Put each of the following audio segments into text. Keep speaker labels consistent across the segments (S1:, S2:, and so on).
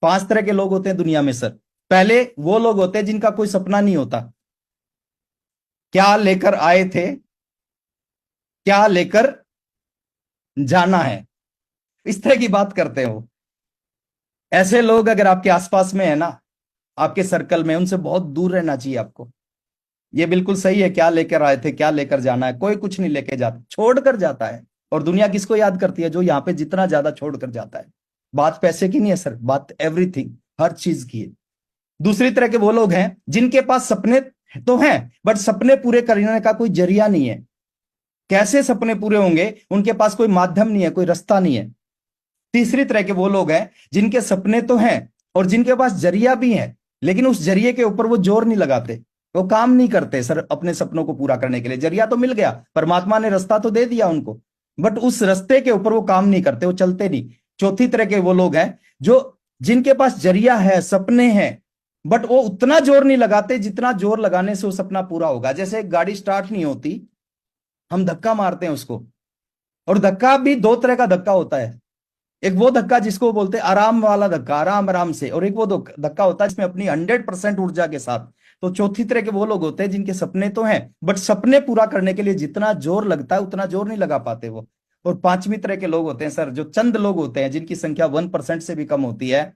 S1: 5 तरह के लोग होते हैं दुनिया में सर। पहले वो लोग होते हैं जिनका कोई सपना नहीं होता, क्या लेकर आए थे, क्या लेकर जाना है, इस तरह की बात करते हैं वो। ऐसे लोग अगर आपके आसपास में है ना, आपके सर्कल में, उनसे बहुत दूर रहना चाहिए आपको। ये बिल्कुल सही है, क्या लेकर आए थे क्या लेकर जाना है, कोई कुछ नहीं लेके जाता, छोड़ कर जाता है। और दुनिया किसको याद करती है? जो यहाँ पे जितना ज्यादा छोड़ कर जाता है। बात पैसे की नहीं है सर, बात एवरीथिंग, हर चीज की है। दूसरी तरह के वो लोग हैं जिनके पास सपने तो हैं, बट सपने पूरे करने का कोई जरिया नहीं है। कैसे सपने पूरे होंगे, उनके पास कोई माध्यम नहीं है, कोई रास्ता नहीं है। तीसरी तरह के वो लोग हैं जिनके सपने तो हैं और जिनके पास जरिया भी है, लेकिन उस जरिए के ऊपर वो जोर नहीं लगाते, वो काम नहीं करते सर अपने सपनों को पूरा करने के लिए। जरिया तो मिल गया, परमात्मा ने रास्ता तो दे दिया उनको, बट उस रास्ते के ऊपर वो काम नहीं करते, वो चलते नहीं। चौथी तरह के वो लोग हैं जो जिनके पास जरिया है, सपने हैं, बट वो उतना जोर नहीं लगाते जितना जोर लगाने से वो सपना पूरा होगा। जैसे एक गाड़ी स्टार्ट नहीं होती, हम धक्का मारते हैं उसको, और धक्का भी दो तरह का धक्का होता है। एक वो धक्का जिसको बोलते हैं आराम वाला धक्का, आराम आराम से, और एक वो धक्का होता है जिसमें अपनी 100% ऊर्जा के साथ। तो चौथी तरह के वो लोग होते हैं जिनके सपने तो हैं, बट सपने पूरा करने के लिए जितना जोर लगता है उतना जोर नहीं लगा पाते वो। और पांचवी तरह के लोग होते हैं सर, जो चंद लोग होते हैं जिनकी संख्या 1% से भी कम होती है,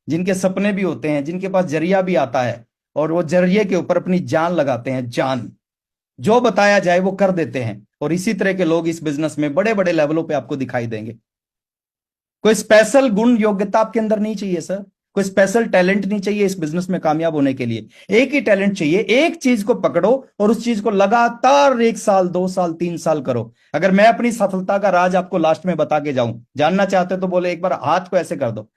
S1: जिनके सपने भी होते हैं, जिनके पास जरिया भी आता है, और वो जरिए के ऊपर अपनी जान लगाते हैं, जान। जो बताया जाए वो कर देते हैं। और इसी तरह के लोग इस बिजनेस में बड़े बड़े लेवलों पे आपको दिखाई देंगे। कोई स्पेशल गुण योग्यता आपके अंदर नहीं चाहिए सर, कोई स्पेशल टैलेंट नहीं चाहिए इस बिजनेस में कामयाब होने के लिए। एक ही टैलेंट चाहिए, एक चीज को पकड़ो और उस चीज को लगातार 1 साल 2 साल 3 साल करो। अगर मैं अपनी सफलता का राज आपको लास्ट में बता के जाऊं, जानना चाहते तो बोले एक बार हाथ को ऐसे कर दो।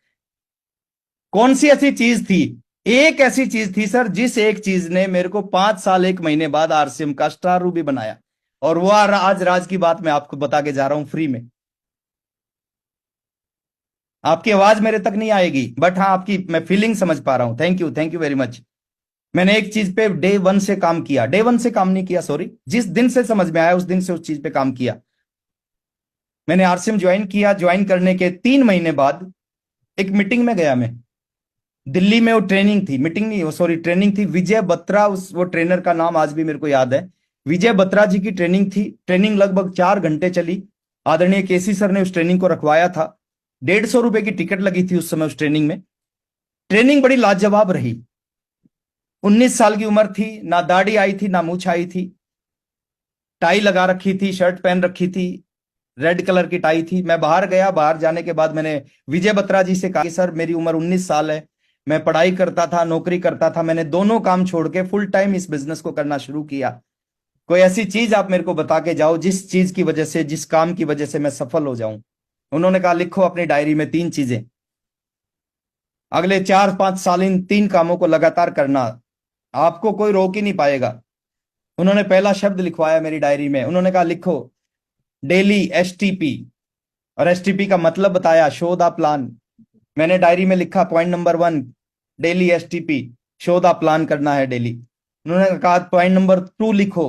S1: कौन सी ऐसी चीज थी? एक ऐसी चीज थी सर, जिस एक चीज ने मेरे को 5 साल 1 महीने बाद आरसीएम का स्टार रूबी बनाया। और वो आज राज की बात मैं आपको बता के जा रहा हूं फ्री में। आपकी आवाज मेरे तक नहीं आएगी, बट हाँ आपकी मैं फीलिंग समझ पा रहा हूं। Thank you very much. मैंने एक चीज पे डे वन से काम किया, डे वन से काम नहीं किया, सॉरी, जिस दिन से समझ में आया उस दिन से उस चीज पे काम किया। मैंने आरसीएम ज्वाइन किया, ज्वाइन करने के 3 महीने बाद एक मीटिंग में गया मैं। दिल्ली में वो ट्रेनिंग थी, मीटिंग नहीं, वो सॉरी ट्रेनिंग थी। विजय बत्रा, उस वो ट्रेनर का नाम आज भी मेरे को याद है। विजय बत्रा जी की ट्रेनिंग थी। ट्रेनिंग लगभग 4 घंटे चली। आदरणीय केसी सर ने उस ट्रेनिंग को रखवाया था। 150 रुपए की टिकट लगी थी उस समय उस ट्रेनिंग में। ट्रेनिंग बड़ी लाजवाब रही। 19 साल की उम्र थी, ना दाढ़ी आई थी ना मूछ आई थी, टाई लगा रखी थी, शर्ट पहन रखी थी, रेड कलर की टाई थी। मैं बाहर गया, बाहर जाने के बाद मैंने विजय बत्रा जी से कहा कि सर मेरी उम्र 19 साल है, मैं पढ़ाई करता था, नौकरी करता था, मैंने दोनों काम छोड़ के फुल टाइम इस बिजनेस को करना शुरू किया। कोई ऐसी चीज आप मेरे को बता के जाओ जिस चीज की वजह से, जिस काम की वजह से मैं सफल हो जाऊं। उन्होंने कहा लिखो अपनी डायरी में 3 चीजें, अगले 4-5 साल इन 3 कामों को लगातार करना, आपको कोई रोक ही नहीं पाएगा। उन्होंने पहला शब्द लिखवाया मेरी डायरी में, उन्होंने कहा लिखो डेली एसटीपी। और एसटीपी का मतलब बताया, शो द प्लान। मैंने डायरी में लिखा point number 1, daily STP, show the plan करना है डेली। उन्होंने कहा पॉइंट नंबर 2 लिखो,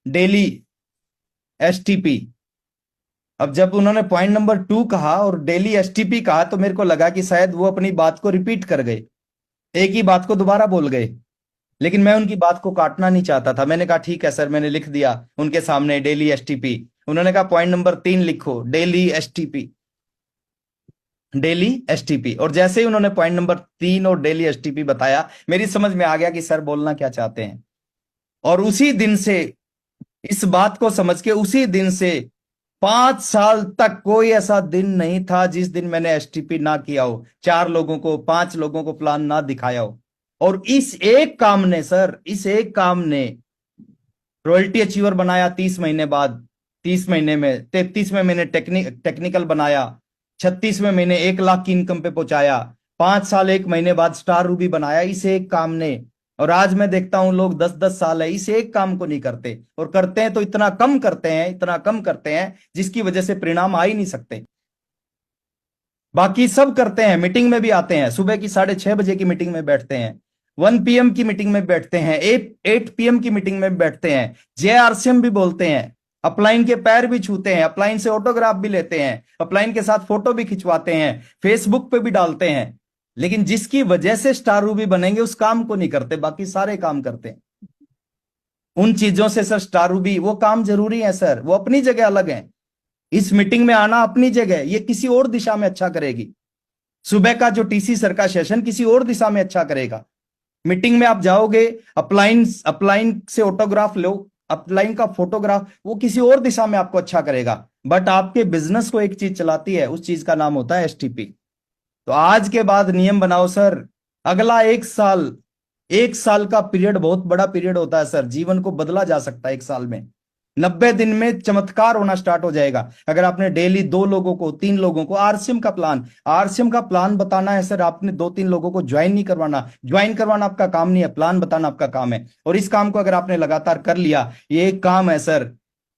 S1: डेली एसटीपी। अब जब उन्होंने पॉइंट नंबर 2 कहा और डेली एसटीपी कहा, तो मेरे को लगा कि शायद वो अपनी बात को रिपीट कर गए, एक ही बात को दोबारा बोल गए। लेकिन मैं उनकी बात को काटना नहीं चाहता था। मैंने कहा ठीक है सर, मैंने लिख दिया उनके सामने डेली एसटीपी। उन्होंने कहा पॉइंट नंबर 3 लिखो, डेली एसटीपी, डेली एसटीपी। और जैसे ही उन्होंने पॉइंट नंबर 3 और डेली एसटीपी बताया, मेरी समझ में आ गया कि सर बोलना क्या चाहते हैं। और उसी दिन से, इस बात को समझ के उसी दिन से 5 साल तक कोई ऐसा दिन नहीं था जिस दिन मैंने एसटीपी ना किया हो, 4 लोगों को, 5 लोगों को प्लान ना दिखाया हो। और इस एक काम ने सर, इस एक काम ने रॉयल्टी अचीवर बनाया 30 महीने बाद। 30 महीने में, 33वें महीने टेक्निकल बनाया, 36वें महीने 1 लाख की इनकम पे पहुंचाया, 5 साल 1 महीने बाद स्टार रूबी बनाया इस एक काम ने। और आज मैं देखता हूं लोग 10-10 साल है इस एक काम को नहीं करते, और करते हैं तो इतना कम करते हैं, इतना कम करते हैं जिसकी वजह से परिणाम आ ही नहीं सकते। बाकी सब करते हैं, मीटिंग में भी आते हैं, सुबह की 6:30 बजे की मीटिंग में बैठते हैं, 1 PM की मीटिंग में बैठते हैं, 8 PM की मीटिंग में बैठते हैं, जेआरसीएम भी बोलते हैं, अपलाइन के पैर भी छूते हैं, अपलाइन से ऑटोग्राफ भी लेते हैं, अपलाइन के साथ फोटो भी खिंचवाते हैं, फेसबुक पे भी डालते हैं। लेकिन जिसकी वजह से स्टार रूबी बनेंगे उस काम को नहीं करते, बाकी सारे काम करते हैं। उन चीजों से सर स्टार रूबी, वो काम जरूरी है सर, वो अपनी जगह अलग है। इस मीटिंग में आना अपनी जगह, ये किसी और दिशा में अच्छा करेगी। सुबह का जो टीसी सर का सेशन किसी और दिशा में अच्छा करेगा। मीटिंग में आप जाओगे, अपलाइन अपलाइन से ऑटोग्राफ लो, अपलाइन का फोटोग्राफ, वो किसी और दिशा में आपको अच्छा करेगा। बट आपके बिजनेस को एक चीज चलाती है, उस चीज का नाम होता है एसटीपी। तो आज के बाद नियम बनाओ सर, अगला 1 साल, 1 साल का पीरियड बहुत बड़ा पीरियड होता है सर, जीवन को बदला जा सकता है 1 साल में। 90 दिन में चमत्कार होना स्टार्ट हो जाएगा। अगर आपने डेली 2 लोगों को, 3 लोगों को आरसीएम का प्लान बताना है सर, आपने 2-3 लोगों को ज्वाइन नहीं करवाना। ज्वाइन करवाना आपका काम नहीं है, प्लान बताना आपका काम है। और इस काम को अगर आपने लगातार कर लिया, ये एक काम है सर।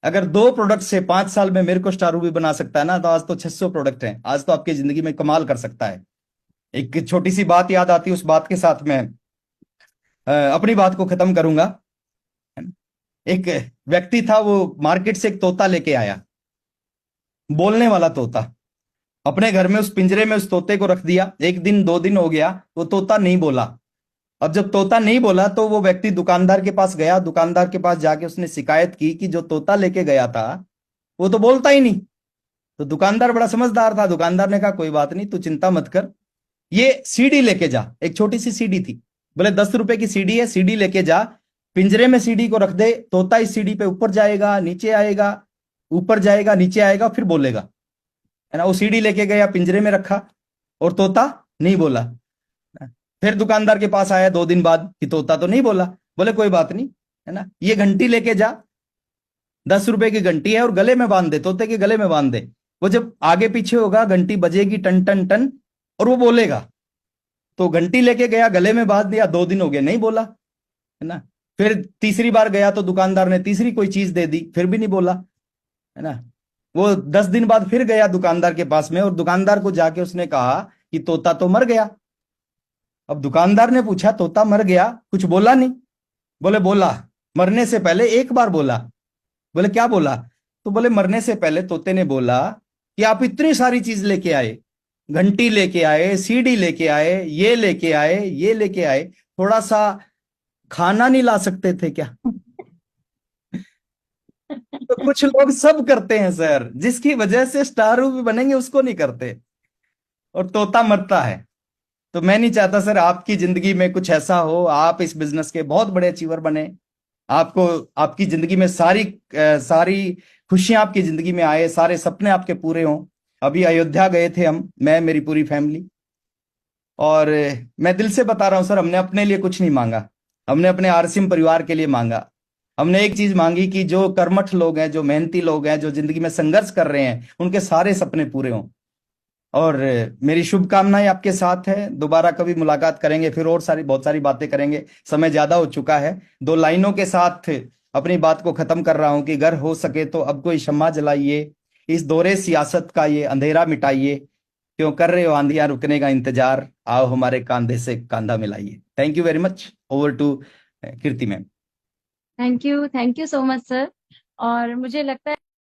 S1: अगर 2 प्रोडक्ट से 5 साल में मेरे को स्टार रूबी बना सकता है ना, तो आज तो 600 प्रोडक्ट हैं, आज तो आपकी जिंदगी में कमाल कर सकता है। एक छोटी सी बात याद आती है, उस बात के साथ मैं अपनी बात को खत्म करूंगा। एक व्यक्ति था, वो मार्केट से एक तोता लेके आया, बोलने वाला तोता। अपने घर में उस पिंजरे में उस तोते को रख दिया। 1 दिन 2 दिन हो गया, वो तोता नहीं बोला। अब जब तोता नहीं बोला तो वो व्यक्ति दुकानदार के पास गया। दुकानदार के पास जाके उसने शिकायत की कि जो तोता लेके गया था वो तो बोलता ही नहीं। तो दुकानदार बड़ा समझदार था, दुकानदार ने कहा कोई बात नहीं, तू चिंता मत कर, ये सीडी लेके जा। एक छोटी सी सीडी थी, बोले 10 रुपए की सीडी है, सीडी लेके जा, पिंजरे में सीडी को रख दे, तोता इस सीडी पे ऊपर जाएगा नीचे आएगा, ऊपर जाएगा नीचे आएगा, फिर बोलेगा, है ना। वो सीडी लेके गया, पिंजरे में रखा, और तोता नहीं बोला। फिर दुकानदार के पास आया 2 दिन बाद कि तोता तो नहीं बोला। बोले कोई बात नहीं, है ना, ये घंटी लेके जा, 10 रुपए की घंटी है, और गले में बांध दे, तोते के गले में बांध दे। वो जब आगे पीछे होगा घंटी बजेगी टन टन टन, और वो बोलेगा। तो घंटी लेके गया, गले में बांध दिया, 2 दिन हो गए नहीं बोला, है ना। फिर तीसरी बार गया तो दुकानदार ने तीसरी कोई चीज दे दी, फिर भी नहीं बोला, है ना। वो 10 दिन बाद फिर गया दुकानदार के पास में, और दुकानदार को जाके उसने कहा कि तोता तो मर गया। अब दुकानदार ने पूछा तोता मर गया, कुछ बोला नहीं? बोले बोला, मरने से पहले एक बार बोला। बोले क्या बोला? तो बोले मरने से पहले तोते ने बोला कि आप इतनी सारी चीज लेके आए, घंटी लेके आए, सीडी लेके आए, ये लेके आए, ये लेके आए, थोड़ा सा खाना नहीं ला सकते थे क्या? तो कुछ लोग सब करते हैं सर, जिसकी वजह से स्टार भी बनेंगे उसको नहीं करते, और तोता मरता है। तो मैं नहीं चाहता सर आपकी जिंदगी में कुछ ऐसा हो, आप इस बिजनेस के बहुत बड़े अचीवर बने, आपको आपकी जिंदगी में सारी खुशियां आपकी जिंदगी में आए, सारे सपने आपके पूरे हों। अभी अयोध्या गए थे हम, मैं मेरी पूरी फैमिली, और मैं दिल से बता रहा हूं सर, हमने अपने लिए कुछ नहीं मांगा, हमने अपने आरसीएम परिवार के लिए मांगा। हमने एक चीज मांगी कि जो कर्मठ लोग हैं, जो मेहनती लोग हैं, जो जिंदगी में संघर्ष कर रहे हैं, उनके सारे सपने पूरे हों। और मेरी शुभकामनाएं आपके साथ है। दोबारा कभी मुलाकात करेंगे, फिर और बहुत सारी बातें करेंगे। समय ज्यादा हो चुका है। 2 लाइनों के साथ अपनी बात को खत्म कर रहा हूं कि अगर हो सके तो अब कोई शम्मा जलाइए, इस दौरे सियासत का ये अंधेरा मिटाइए, क्यों कर रहे हो आंधियां रुकने का इंतजार, आओ हमारे कांधे से कांधा मिलाइए। Thank you very much. Over to Kirti ma'am.
S2: Thank you so much sir. और मुझे लगता है